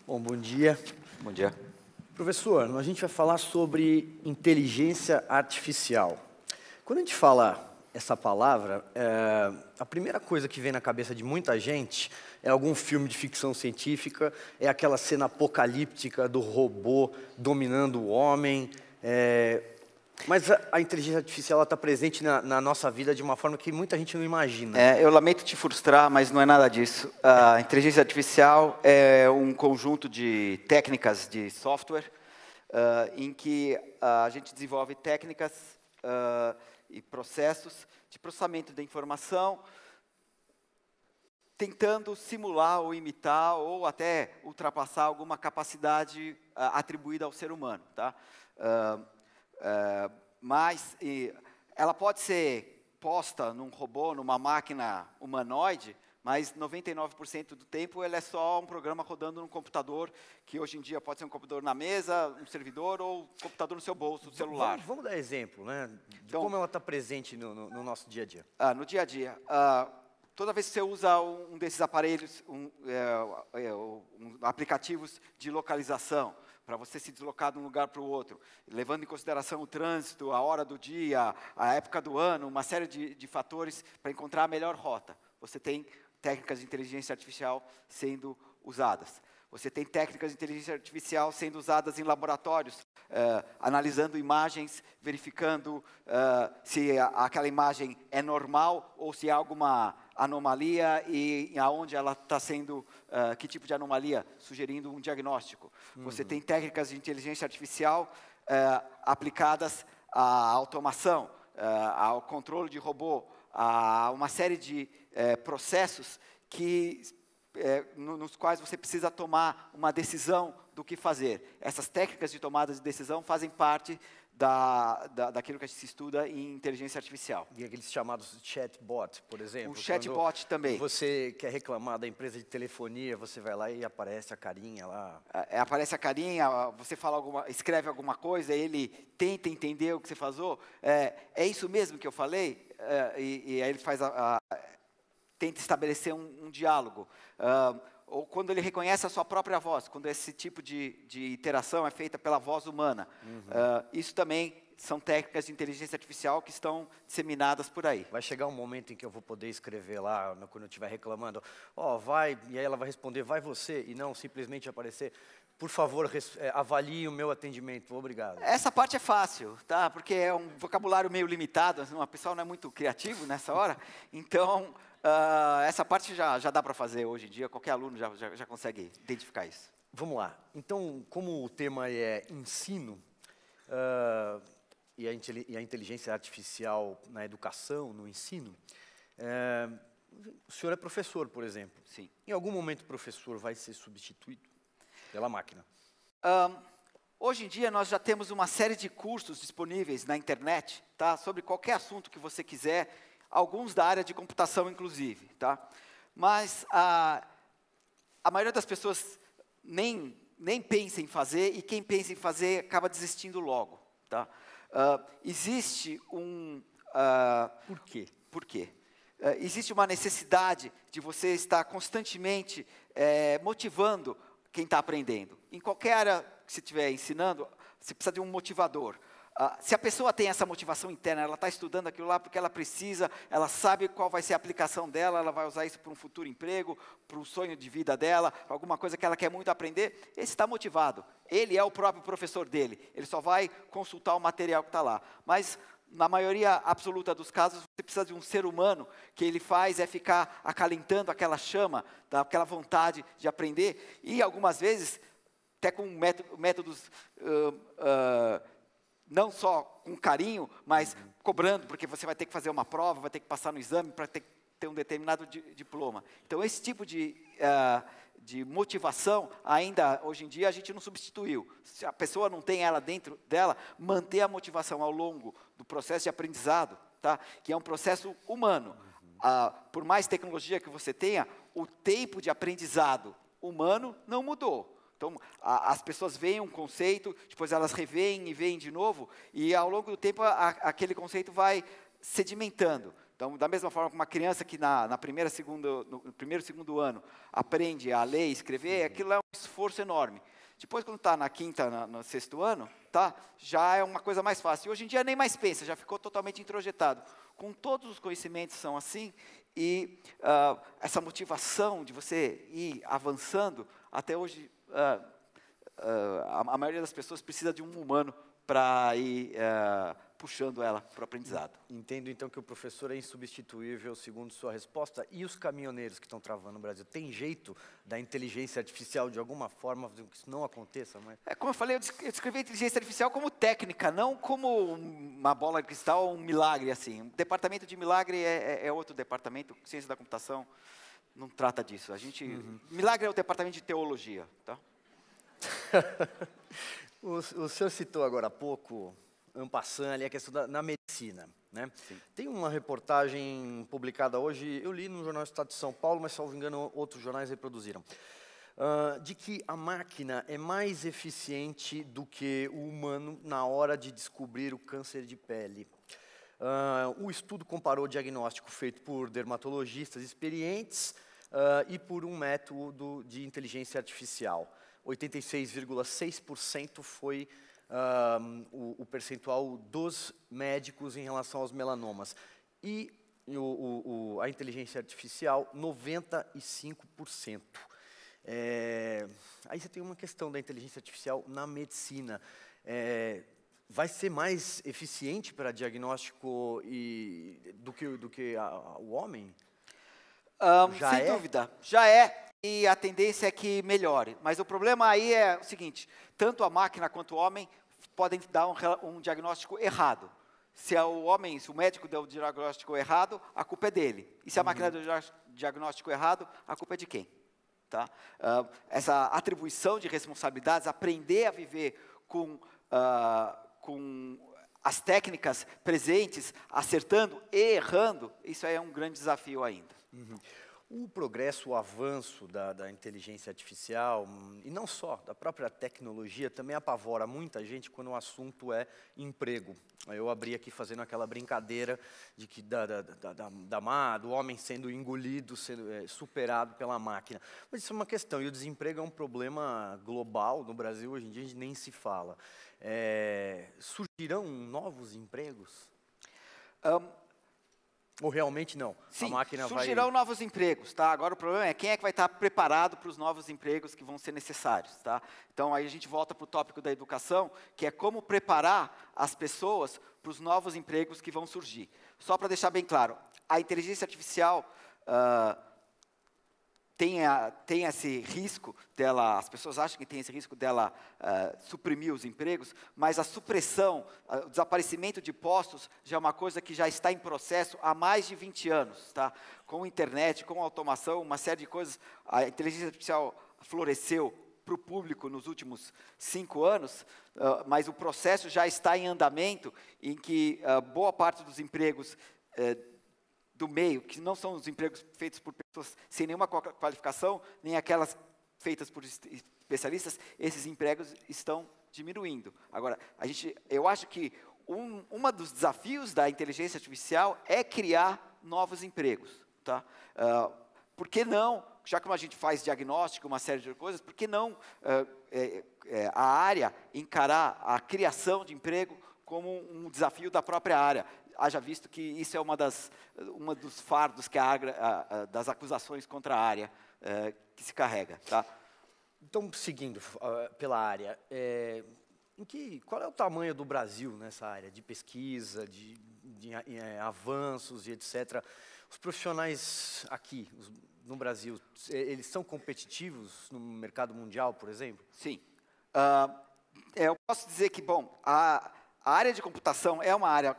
Bom dia. Bom dia. Professor, a gente vai falar sobre inteligência artificial. Quando a gente fala essa palavra, a primeira coisa que vem na cabeça de muita gente é algum filme de ficção científica, é aquela cena apocalíptica do robô dominando o homem. Mas a inteligência artificial está presente na nossa vida de uma forma que muita gente não imagina. Eu lamento te frustrar, mas não é nada disso. A inteligência artificial é um conjunto de técnicas de software em que a gente desenvolve técnicas e processos de processamento da informação, tentando simular ou imitar ou até ultrapassar alguma capacidade atribuída ao ser humano, tá? Mas ela pode ser posta num robô, numa máquina humanoide, mas 99% do tempo ela é só um programa rodando num computador, que hoje em dia pode ser um computador na mesa, um servidor ou um computador no seu bolso, do celular. Vamos dar exemplo, né? De como ela está presente no nosso dia a dia. No dia a dia. Toda vez que você usa um desses aparelhos, aplicativos de localização, para você se deslocar de um lugar para o outro, levando em consideração o trânsito, a hora do dia, a época do ano, uma série de fatores para encontrar a melhor rota. Você tem técnicas de inteligência artificial sendo usadas. Você tem técnicas de inteligência artificial sendo usadas em laboratórios, analisando imagens, verificando se aquela imagem é normal ou se há alguma anomalia e aonde ela está sendo, que tipo de anomalia, sugerindo um diagnóstico. Você tem técnicas de inteligência artificial aplicadas à automação, ao controle de robô, a uma série de processos nos quais você precisa tomar uma decisão do que fazer. Essas técnicas de tomada de decisão fazem parte daquilo que a gente se estuda em inteligência artificial. E aqueles chamados chatbot, por exemplo. O chatbot também. Você quer reclamar da empresa de telefonia, você vai lá e aparece a carinha lá. Aparece a carinha, você escreve alguma coisa, ele tenta entender o que você falou. É isso mesmo que eu falei? E aí ele tenta estabelecer um diálogo. Ou quando ele reconhece a sua própria voz, quando esse tipo de interação é feita pela voz humana. Isso também são técnicas de inteligência artificial que estão disseminadas por aí. Vai chegar um momento em que eu vou poder escrever lá, quando eu estiver reclamando, e aí ela vai responder, vai você, e não simplesmente aparecer, por favor, avalie o meu atendimento, obrigado. Essa parte é fácil, tá? Porque é um vocabulário meio limitado, o pessoal não é muito criativo nessa hora, então essa parte já dá para fazer hoje em dia, qualquer aluno já consegue identificar isso. Vamos lá. Então, como o tema é ensino, e a inteligência artificial na educação, no ensino, o senhor é professor, por exemplo. Sim. Em algum momento o professor vai ser substituído pela máquina? Hoje em dia nós já temos uma série de cursos disponíveis na internet, tá? Sobre qualquer assunto que você quiser, alguns da área de computação inclusive, tá? Mas a maioria das pessoas nem pensa em fazer, e quem pensa em fazer acaba desistindo logo, tá? Existe Por quê? Por quê? Existe uma necessidade de você estar constantemente motivando quem está aprendendo. Em qualquer área que você estiver ensinando, você precisa de um motivador. Se a pessoa tem essa motivação interna, ela está estudando aquilo lá porque ela precisa, ela sabe qual vai ser a aplicação dela, ela vai usar isso para um futuro emprego, para um sonho de vida dela, para alguma coisa que ela quer muito aprender, esse está motivado. Ele é o próprio professor dele, ele só vai consultar o material que está lá. Mas, na maioria absoluta dos casos, você precisa de um ser humano, que ele faz é ficar acalentando aquela chama, aquela vontade de aprender, e algumas vezes, até com métodos não só com carinho, mas cobrando, porque você vai ter que fazer uma prova, vai ter que passar no exame para ter um determinado diploma. Então, esse tipo de motivação, ainda hoje em dia, a gente não substituiu. Se a pessoa não tem ela dentro dela, manter a motivação ao longo do processo de aprendizado, tá? Que é um processo humano. Por mais tecnologia que você tenha, o tempo de aprendizado humano não mudou. Então, as pessoas veem um conceito, depois elas reveem e veem de novo, e ao longo do tempo aquele conceito vai sedimentando. Então, da mesma forma que uma criança que no primeiro e segundo ano aprende a ler e escrever, aquilo é um esforço enorme. Depois, quando está na quinta, no sexto ano, tá, já é uma coisa mais fácil. E hoje em dia nem mais pensa, já ficou totalmente introjetado. Com todos os conhecimentos são assim, e essa motivação de você ir avançando, até hoje, a maioria das pessoas precisa de um humano para ir puxando ela para o aprendizado. Entendo, então, que o professor é insubstituível, segundo sua resposta. E os caminhoneiros que estão travando no Brasil? Tem jeito da inteligência artificial, de alguma forma, fazer com que isso não aconteça? Mas... Como eu falei, eu descrevi a inteligência artificial como técnica, não como uma bola de cristal ou um milagre. Assim. O departamento de milagre é outro departamento, ciência da computação não trata disso. Milagre é o departamento de teologia. Tá? O senhor citou agora há pouco, en passant, ali a questão na medicina, né? Sim. Tem uma reportagem publicada hoje, eu li no Jornal Estado de São Paulo, mas, salvo engano, outros jornais reproduziram, de que a máquina é mais eficiente do que o humano na hora de descobrir o câncer de pele. O estudo comparou o diagnóstico feito por dermatologistas experientes e por um método de inteligência artificial. 86,6% foi o percentual dos médicos em relação aos melanomas. E a inteligência artificial, 95%. Aí você tem uma questão da inteligência artificial na medicina. Vai ser mais eficiente para diagnóstico do que o homem? Sem dúvida, já é. E a tendência é que melhore. Mas o problema aí é o seguinte, tanto a máquina quanto o homem podem dar um diagnóstico errado. Se o médico deu o diagnóstico errado, a culpa é dele. E se a máquina deu o diagnóstico errado, a culpa é de quem? Tá? Essa atribuição de responsabilidades, aprender a viver com as técnicas presentes, acertando e errando, isso aí é um grande desafio ainda. O progresso, o avanço da inteligência artificial, e não só, da própria tecnologia, também apavora muita gente quando o assunto é emprego. Eu abri aqui fazendo aquela brincadeira de que do homem sendo engolido, sendo superado pela máquina. Mas isso é uma questão, e o desemprego é um problema global. No Brasil, hoje em dia, a gente nem se fala. Surgirão novos empregos? Ou realmente não? Sim, a máquina surgirão novos empregos, tá? Agora o problema é quem é que vai estar preparado para os novos empregos que vão ser necessários, tá? Então aí a gente volta para o tópico da educação, que é como preparar as pessoas para os novos empregos que vão surgir. Só para deixar bem claro, a inteligência artificial tem esse risco dela, as pessoas acham que tem esse risco dela suprimir os empregos, mas a supressão, o desaparecimento de postos já é uma coisa que já está em processo há mais de 20 anos. Tá? Com a internet, com a automação, uma série de coisas, a inteligência artificial floresceu para o público nos últimos 5 anos, mas o processo já está em andamento, em que boa parte dos empregos do meio, que não são os empregos feitos por pessoas sem nenhuma qualificação, nem aquelas feitas por especialistas, esses empregos estão diminuindo. Agora, eu acho que um dos desafios da inteligência artificial é criar novos empregos. Tá? Por que não, já que a gente faz diagnóstico, uma série de coisas, por que não a área encarar a criação de emprego como um desafio da própria área? Haja visto que isso é uma dos fardos que das acusações contra a área que se carrega. Tá? Então, seguindo pela área, qual é o tamanho do Brasil nessa área de pesquisa, de avanços e etc.? Os profissionais aqui, no Brasil, eles são competitivos no mercado mundial, por exemplo? Sim. Eu posso dizer que, bom, a área de computação é uma área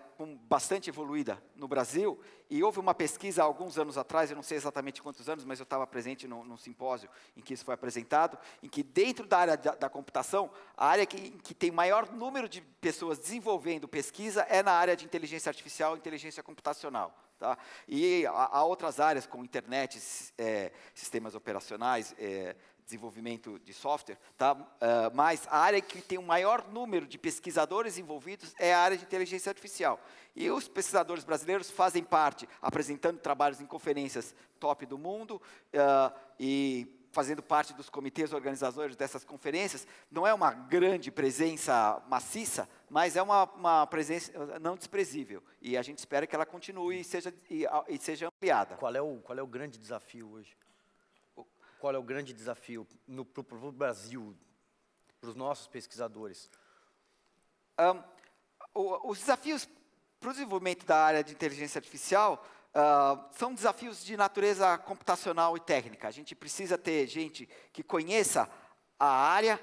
bastante evoluída no Brasil, e houve uma pesquisa há alguns anos atrás, eu não sei exatamente quantos anos, mas eu estava presente num simpósio em que isso foi apresentado, em que dentro da área da computação, a área que tem maior número de pessoas desenvolvendo pesquisa é na área de inteligência artificial e inteligência computacional. Tá? E há outras áreas, como internet, sistemas operacionais, desenvolvimento de software, tá? Mas a área que tem o maior número de pesquisadores envolvidos é a área de inteligência artificial. E os pesquisadores brasileiros fazem parte, apresentando trabalhos em conferências top do mundo e fazendo parte dos comitês organizadores dessas conferências. Não é uma grande presença maciça, mas é uma presença não desprezível. E a gente espera que ela continue e seja ampliada. Qual é o grande desafio hoje? Qual é o grande desafio para o Brasil, para os nossos pesquisadores? Os desafios para o desenvolvimento da área de inteligência artificial são desafios de natureza computacional e técnica. A gente precisa ter gente que conheça a área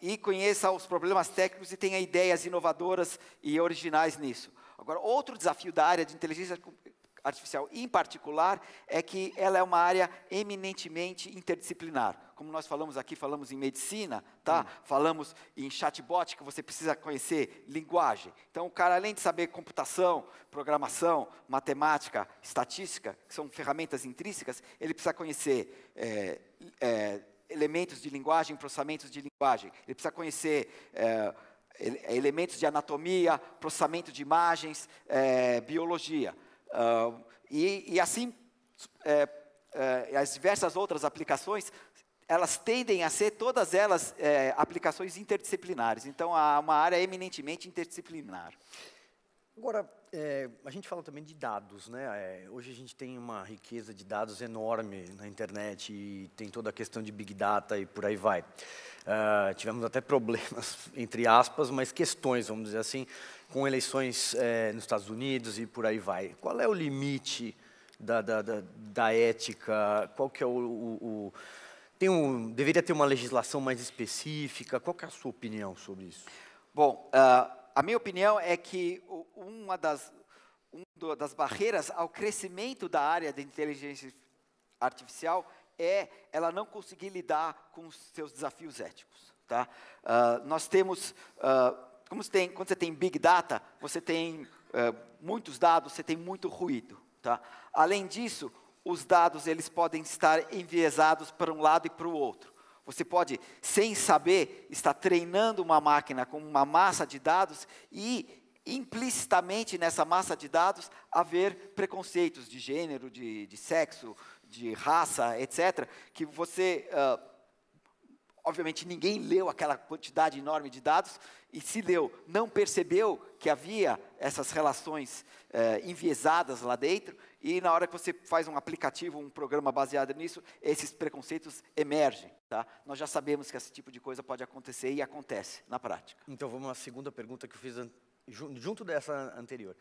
e conheça os problemas técnicos e tenha ideias inovadoras e originais nisso. Agora, outro desafio da área de inteligência artificial, em particular, é que ela é uma área eminentemente interdisciplinar. Como nós falamos aqui, falamos em medicina, tá? Falamos em chatbot, que você precisa conhecer linguagem. Então, o cara, além de saber computação, programação, matemática, estatística, que são ferramentas intrínsecas, ele precisa conhecer elementos de linguagem, processamentos de linguagem. Ele precisa conhecer elementos de anatomia, processamento de imagens, biologia. E assim, as diversas outras aplicações, elas tendem a ser, todas elas, aplicações interdisciplinares. Então, há uma área eminentemente interdisciplinar. Agora, a gente fala também de dados, né? Hoje a gente tem uma riqueza de dados enorme na internet e tem toda a questão de Big Data e por aí vai. Tivemos até problemas, entre aspas, mas questões, vamos dizer assim, com eleições nos Estados Unidos e por aí vai. Qual é o limite da ética? Qual que é deveria ter uma legislação mais específica? Qual que é a sua opinião sobre isso? Bom, a minha opinião é que uma das barreiras ao crescimento da área de inteligência artificial é ela não conseguir lidar com os seus desafios éticos. Tá? Nós temos, quando você tem Big Data, você tem muitos dados, você tem muito ruído. Tá? Além disso, os dados eles podem estar enviesados para um lado e para o outro. Você pode, sem saber, estar treinando uma máquina com uma massa de dados e, implicitamente, nessa massa de dados, haver preconceitos de gênero, de sexo, de raça, etc., que você, obviamente, ninguém leu aquela quantidade enorme de dados, e se leu, não percebeu que havia essas relações enviesadas lá dentro, e na hora que você faz um aplicativo, um programa baseado nisso, esses preconceitos emergem. Tá? Nós já sabemos que esse tipo de coisa pode acontecer e acontece na prática. Então, vamos à segunda pergunta que eu fiz junto dessa anterior.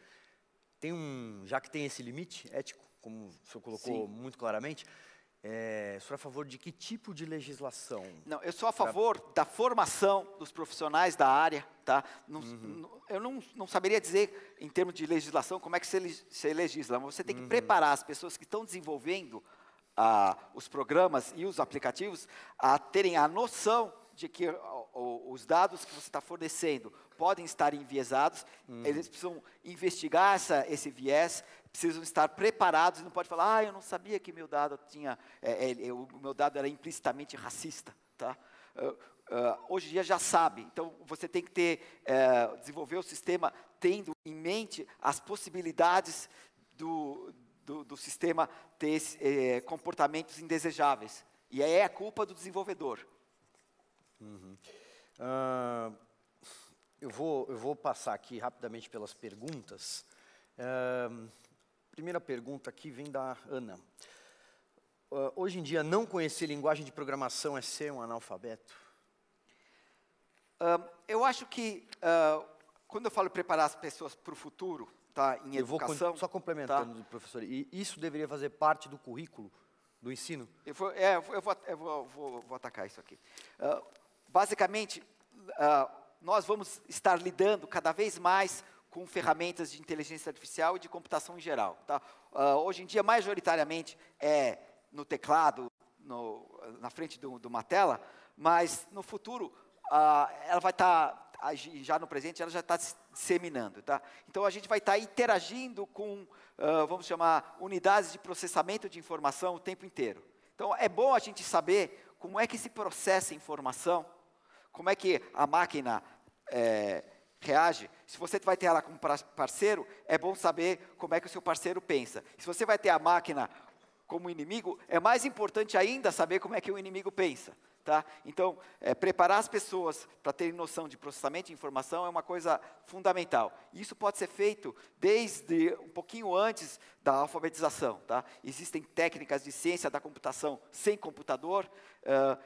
Já que tem esse limite ético, como o senhor colocou muito claramente, o senhor é a favor de que tipo de legislação? Não, eu sou a favor da formação dos profissionais da área. Tá? Eu não saberia dizer, em termos de legislação, como é que se legisla, mas você tem que preparar as pessoas que estão desenvolvendo os programas e os aplicativos a terem a noção de que os dados que você está fornecendo podem estar enviesados, eles precisam investigar esse viés, precisam estar preparados, não pode falar, eu não sabia que meu dado o meu dado era implicitamente racista. Tá? Hoje em dia já sabe, então você tem que desenvolver o sistema tendo em mente as possibilidades do sistema ter comportamentos indesejáveis. E aí é a culpa do desenvolvedor. Eu vou passar aqui rapidamente pelas perguntas. Primeira pergunta aqui vem da Ana. Hoje em dia, não conhecer linguagem de programação é ser um analfabeto? Eu acho que, quando eu falo preparar as pessoas para o futuro, tá, em educação... Só complementando, tá, professor, e isso deveria fazer parte do currículo, do ensino? Eu vou atacar isso aqui. Basicamente, nós vamos estar lidando cada vez mais com ferramentas de inteligência artificial e de computação em geral. Tá? Hoje em dia, majoritariamente, é no teclado, na frente de uma tela, mas no futuro, ela vai estar, já no presente, ela já está se disseminando. Tá? Então, a gente vai estar interagindo com, vamos chamar, unidades de processamento de informação o tempo inteiro. Então, é bom a gente saber como é que se processa a informação, como é que a máquina reage. Se você vai ter ela como parceiro, é bom saber como é que o seu parceiro pensa. Se você vai ter a máquina como inimigo, é mais importante ainda saber como é que o inimigo pensa. Tá? Então, preparar as pessoas para terem noção de processamento de informação é uma coisa fundamental. Isso pode ser feito desde um pouquinho antes da alfabetização. Tá? Existem técnicas de ciência da computação sem computador,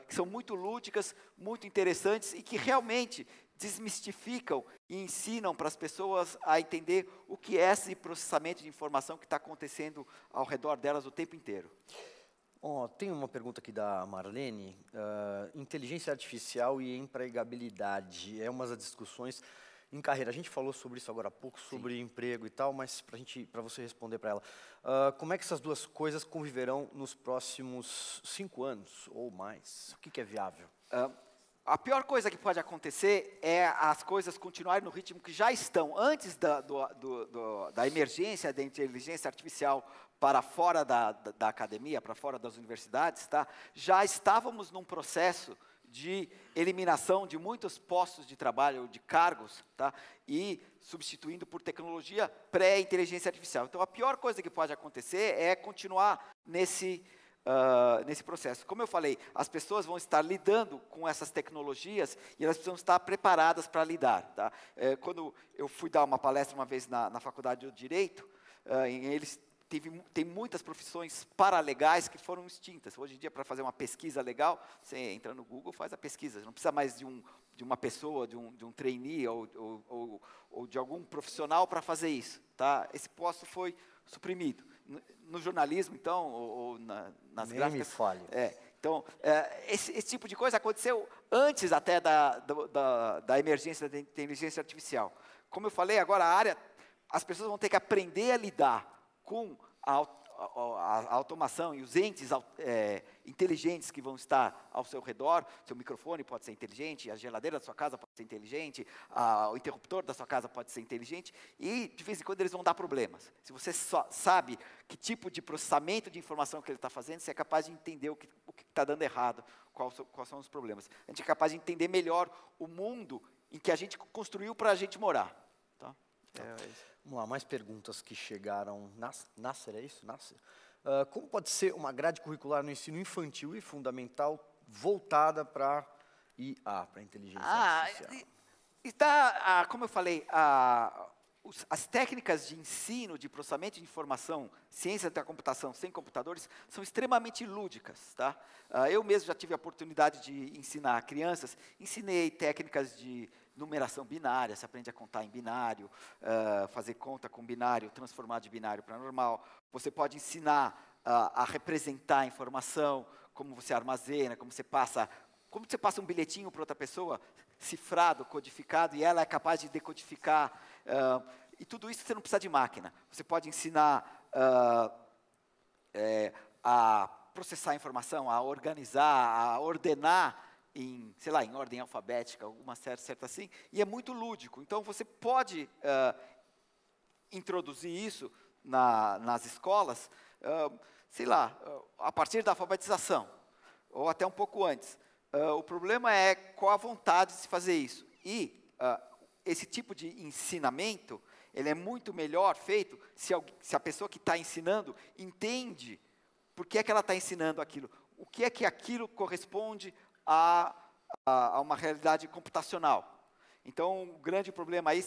que são muito lúdicas, muito interessantes e que realmente desmistificam e ensinam para as pessoas a entender o que é esse processamento de informação que está acontecendo ao redor delas o tempo inteiro. Tem uma pergunta aqui da Marlene. Inteligência artificial e empregabilidade. É uma das discussões em carreira. A gente falou sobre isso agora há pouco, sobre emprego e tal, mas para você responder para ela. Como é que essas duas coisas conviverão nos próximos 5 anos ou mais? O que é viável? A pior coisa que pode acontecer é as coisas continuarem no ritmo que já estão. Antes da emergência da inteligência artificial para fora da academia, para fora das universidades, tá? Já estávamos num processo de eliminação de muitos postos de trabalho, de cargos, tá? E substituindo por tecnologia pré-inteligência artificial. Então, a pior coisa que pode acontecer é continuar nesse processo. Como eu falei, as pessoas vão estar lidando com essas tecnologias e elas precisam estar preparadas para lidar. Tá? Quando eu fui dar uma palestra uma vez na Faculdade de Direito, tem muitas profissões paralegais que foram extintas. Hoje em dia, para fazer uma pesquisa legal, você entra no Google, faz a pesquisa. Não precisa mais de uma pessoa, de um trainee ou de algum profissional para fazer isso. Tá? Esse posto foi suprimido. No jornalismo, então, ou nas Nem gráficas. me fale. Então, esse tipo de coisa aconteceu antes até da emergência da inteligência artificial. Como eu falei, agora as pessoas vão ter que aprender a lidar com a automação e os entes inteligentes que vão estar ao seu redor. Seu microfone pode ser inteligente, a geladeira da sua casa pode ser inteligente, o interruptor da sua casa pode ser inteligente, e de vez em quando eles vão dar problemas. Se você só sabe que tipo de processamento de informação que ele está fazendo, você é capaz de entender o que está dando errado, quais são os problemas. A gente é capaz de entender melhor o mundo em que a gente construiu para a gente morar. Tá? Vamos lá, mais perguntas que chegaram. Nasser, é isso? Nasser. Como pode ser uma grade curricular no ensino infantil e fundamental voltada para IA, para inteligência artificial? Como eu falei, as técnicas de ensino, de processamento de informação, ciência da computação sem computadores, são extremamente lúdicas. Tá? Eu mesmo já tive a oportunidade de ensinar crianças, ensinei técnicas de numeração binária, você aprende a contar em binário, fazer conta com binário, transformar de binário para normal. Você pode ensinar a representar a informação, como você armazena, como você passa um bilhetinho para outra pessoa, cifrado, codificado, e ela é capaz de decodificar. E tudo isso você não precisa de máquina. Você pode ensinar a processar a informação, a organizar, a ordenar em ordem alfabética, alguma certa assim, e é muito lúdico. Então, você pode introduzir isso nas escolas, a partir da alfabetização, ou até um pouco antes. O problema é qual a vontade de se fazer isso. E esse tipo de ensinamento, ele é muito melhor feito se a pessoa que está ensinando entende por que é que ela está ensinando aquilo. O que é que aquilo corresponde a uma realidade computacional. Então, o grande problema aí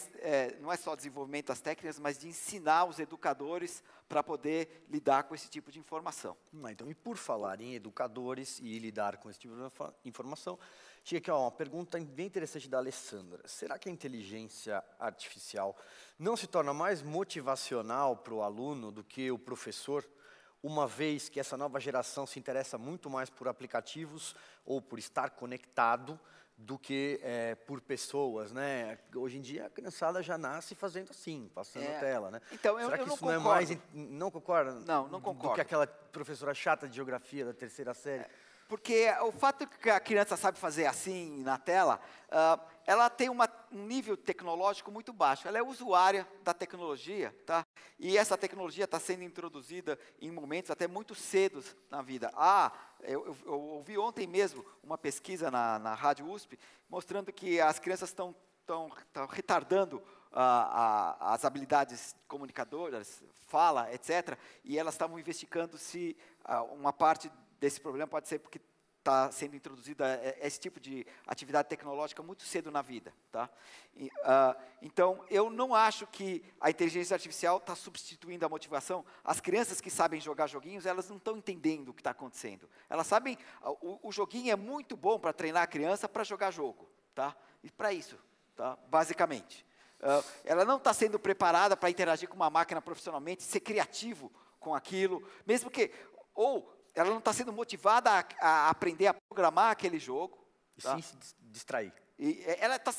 não é só o desenvolvimento das técnicas, mas de ensinar os educadores para poder lidar com esse tipo de informação. Então, e por falar em educadores e lidar com esse tipo de informação, tinha aqui uma pergunta bem interessante da Alessandra. Será que a inteligência artificial não se torna mais motivacional para o aluno do que o professor? Uma vez que essa nova geração se interessa muito mais por aplicativos ou por estar conectado do que por pessoas, né? Hoje em dia a criançada já nasce fazendo assim, passando a tela, né? Então, será que eu não isso concordo. não é mais, não concorda? Não concordo. Do que aquela professora chata de geografia da 3ª série? Porque o fato que a criança sabe fazer assim na tela, ela tem um nível tecnológico muito baixo. Ela é usuária da tecnologia, tá? E essa tecnologia está sendo introduzida em momentos até muito cedos na vida. Eu ouvi ontem mesmo uma pesquisa na Rádio USP mostrando que as crianças estão retardando as habilidades comunicadoras, fala, etc. E elas estavam investigando se uma parte desse problema pode ser porque está sendo introduzida esse tipo de atividade tecnológica muito cedo na vida. Tá? Então, eu não acho que a inteligência artificial está substituindo a motivação. As crianças que sabem jogar joguinhos, elas não estão entendendo o que está acontecendo. Elas sabem, o joguinho é muito bom para treinar a criança para jogar jogo. Tá? E para isso, tá? Basicamente. Ela não está sendo preparada para interagir com uma máquina profissionalmente, ser criativo com aquilo, mesmo que... Ou ela não está sendo motivada a aprender a programar aquele jogo. E sim se distrair. E ela está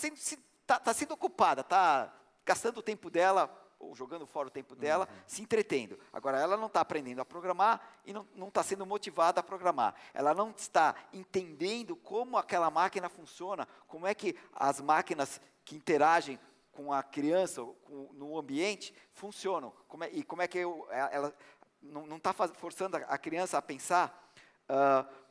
sendo ocupada, está gastando o tempo dela, ou jogando fora o tempo dela, se entretendo. Agora, ela não está aprendendo a programar e não está sendo motivada a programar. Ela não está entendendo como aquela máquina funciona, como é que as máquinas que interagem com a criança no ambiente funcionam. Como é que ela não está forçando a criança a pensar,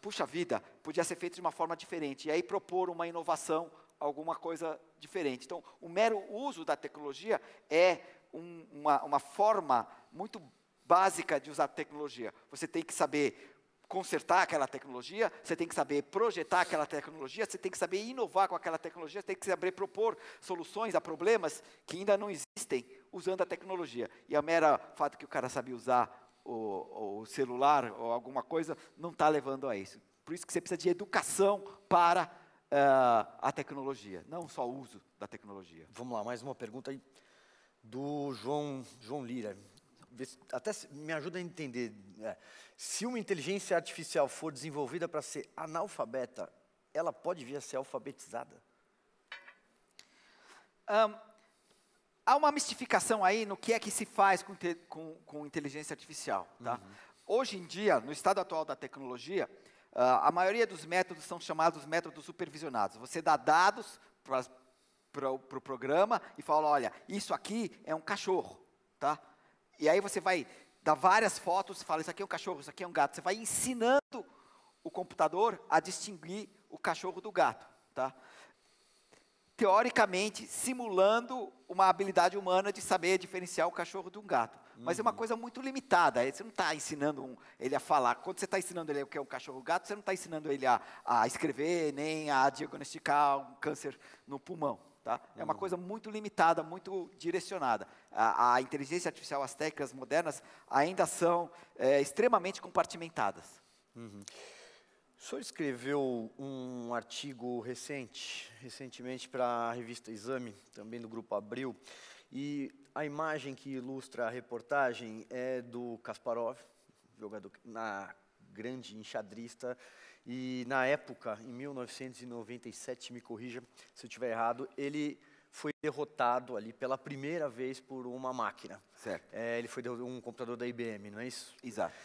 puxa vida, podia ser feito de uma forma diferente. E aí propor uma inovação, alguma coisa diferente. Então, o mero uso da tecnologia é uma forma muito básica de usar a tecnologia. Você tem que saber consertar aquela tecnologia, você tem que saber projetar aquela tecnologia, você tem que saber inovar com aquela tecnologia, você tem que saber propor soluções a problemas que ainda não existem usando a tecnologia. E a mera fato que o cara sabe usar o celular ou alguma coisa não está levando a isso. Por isso que você precisa de educação para a tecnologia, não só o uso da tecnologia. Vamos lá, mais uma pergunta aí do João Lira. Até me ajuda a entender. Se uma inteligência artificial for desenvolvida para ser analfabeta, ela pode vir a ser alfabetizada? Há uma mistificação aí no que é que se faz com inteligência artificial. Tá? Hoje em dia, no estado atual da tecnologia, a maioria dos métodos são chamados métodos supervisionados. Você dá dados para o programa e fala, olha, isso aqui é um cachorro. Tá? E aí você vai dar várias fotos e fala, isso aqui é um cachorro, isso aqui é um gato. Você vai ensinando o computador a distinguir o cachorro do gato. Tá? Teoricamente, simulando uma habilidade humana de saber diferenciar o cachorro de um gato. Mas é uma coisa muito limitada. Você não está ensinando ele a falar. Quando você está ensinando ele o que é um cachorro-gato, você não está ensinando ele a escrever, nem a diagnosticar um câncer no pulmão. Tá? É uma coisa muito limitada, muito direcionada. A inteligência artificial, as técnicas modernas, ainda são extremamente compartimentadas. O senhor escreveu um artigo recentemente para a revista Exame, também do Grupo Abril, e a imagem que ilustra a reportagem é do Kasparov, jogador grande enxadrista, e na época, em 1997, me corrija se eu estiver errado, ele foi derrotado ali pela primeira vez por uma máquina. Certo. Ele foi um computador da IBM, não é isso? Exato.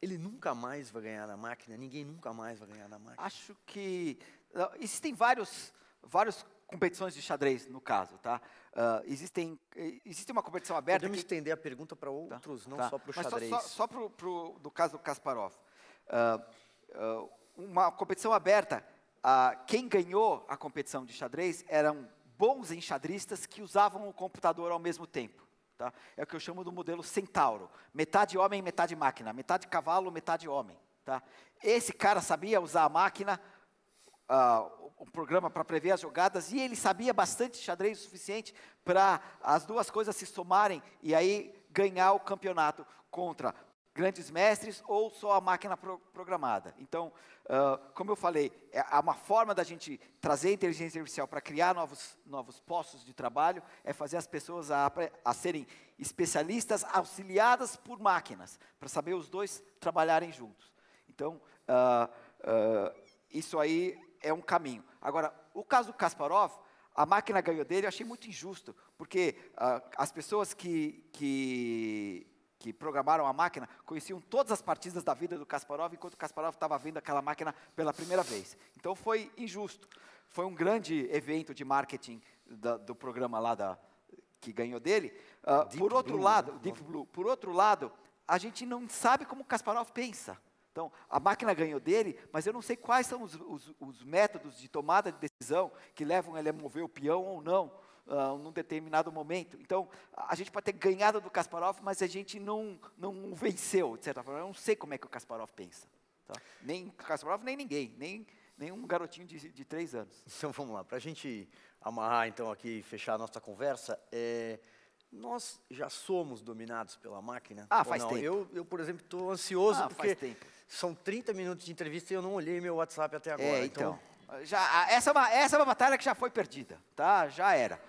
Ele nunca mais vai ganhar na máquina? Ninguém nunca mais vai ganhar na máquina? Acho que existem várias competições de xadrez, no caso. Tá? Existe uma competição aberta... Podemos estender a pergunta para outros, não só para o xadrez. Mas só do caso do Kasparov. Uma competição aberta, quem ganhou a competição de xadrez eram bons enxadristas que usavam o computador ao mesmo tempo. Tá? É o que eu chamo do modelo centauro. Metade homem, metade máquina. Metade cavalo, metade homem. Tá? Esse cara sabia usar a máquina, o programa para prever as jogadas, e ele sabia bastante xadrez o suficiente para as duas coisas se somarem e aí ganhar o campeonato contra grandes mestres ou só a máquina programada. Então, como eu falei, há uma forma da gente trazer a inteligência artificial para criar novos postos de trabalho, é fazer as pessoas a serem especialistas auxiliadas por máquinas, para saber os dois trabalharem juntos. Então, isso aí é um caminho. Agora, o caso do Kasparov, a máquina ganhou dele, eu achei muito injusto, porque as pessoas que que programaram a máquina conheciam todas as partidas da vida do Kasparov, enquanto o Kasparov estava vendo aquela máquina pela primeira vez. Então foi injusto. Foi um grande evento de marketing do programa lá que ganhou dele. Por outro lado, Deep Blue, por outro lado, a gente não sabe como o Kasparov pensa. Então, a máquina ganhou dele, mas eu não sei quais são os métodos de tomada de decisão que levam ele a mover o peão ou não, num determinado momento. Então, a gente pode ter ganhado do Kasparov, mas a gente não venceu, de certa forma. Eu não sei como é que o Kasparov pensa. Tá? Nem o Kasparov, nem ninguém, nem um garotinho de 3 anos. Então, vamos lá. Para a gente amarrar, então, aqui e fechar a nossa conversa, nós já somos dominados pela máquina? Faz tempo. Eu, por exemplo, estou ansioso porque faz tempo. São 30 minutos de entrevista e eu não olhei meu WhatsApp até agora. Então essa é uma batalha que já foi perdida, tá? Já era.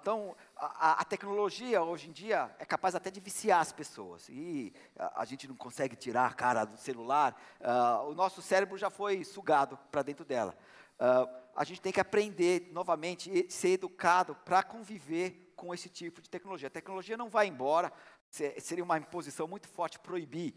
Então, a tecnologia, hoje em dia, é capaz até de viciar as pessoas. E a gente não consegue tirar a cara do celular. O nosso cérebro já foi sugado para dentro dela. A gente tem que aprender, novamente, e ser educado para conviver com esse tipo de tecnologia. A tecnologia não vai embora. Seria uma imposição muito forte proibir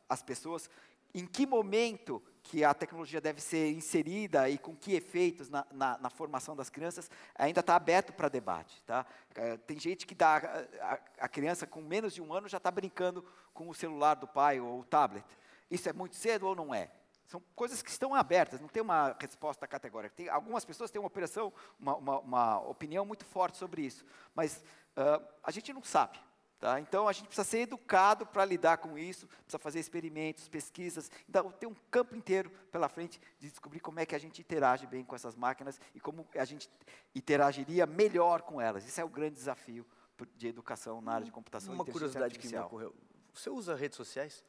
as pessoas. Em que momento que a tecnologia deve ser inserida e com que efeitos na formação das crianças, ainda está aberto para debate. Tá? Tem gente que dá a criança com menos de 1 ano já está brincando com o celular do pai ou o tablet. Isso é muito cedo ou não é? São coisas que estão abertas, não tem uma resposta categórica. Algumas pessoas têm uma opinião muito forte sobre isso, mas a gente não sabe. Tá? Então, a gente precisa ser educado para lidar com isso, precisa fazer experimentos, pesquisas. Então, tem um campo inteiro pela frente de descobrir como é que a gente interage bem com essas máquinas e como a gente interagiria melhor com elas. Esse é o grande desafio de educação na área de computação. Uma curiosidade que me ocorreu. Você usa redes sociais?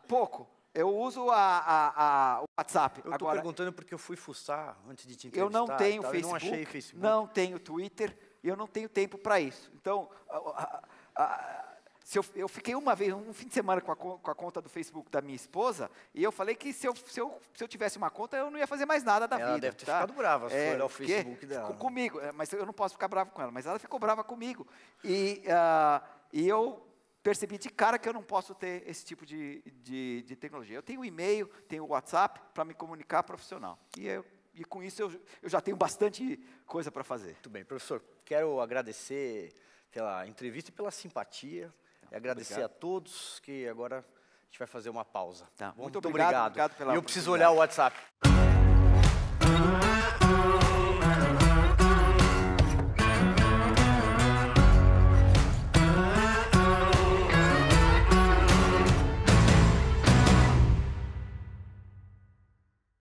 Pouco. Eu uso o WhatsApp. Eu estou perguntando porque eu fui fuçar antes de te entrevistar. Eu não tenho Facebook, eu não achei Facebook. Não tenho Twitter. E eu não tenho tempo para isso. Então, eu fiquei uma vez, um fim de semana com a conta do Facebook da minha esposa, e eu falei que se eu tivesse uma conta, eu não ia fazer mais nada da vida. Ela deve ter ficado brava se olhar o Facebook dela. Ficou comigo, mas eu não posso ficar bravo com ela, mas ela ficou brava comigo. E eu percebi de cara que eu não posso ter esse tipo de tecnologia. Eu tenho e-mail, tenho WhatsApp para me comunicar profissional. E com isso eu já tenho bastante coisa para fazer. Muito bem, professor. Quero agradecer pela entrevista e pela simpatia. E agradecer a todos, que agora a gente vai fazer uma pausa. Tá. Muito obrigado pela eu preciso olhar o WhatsApp.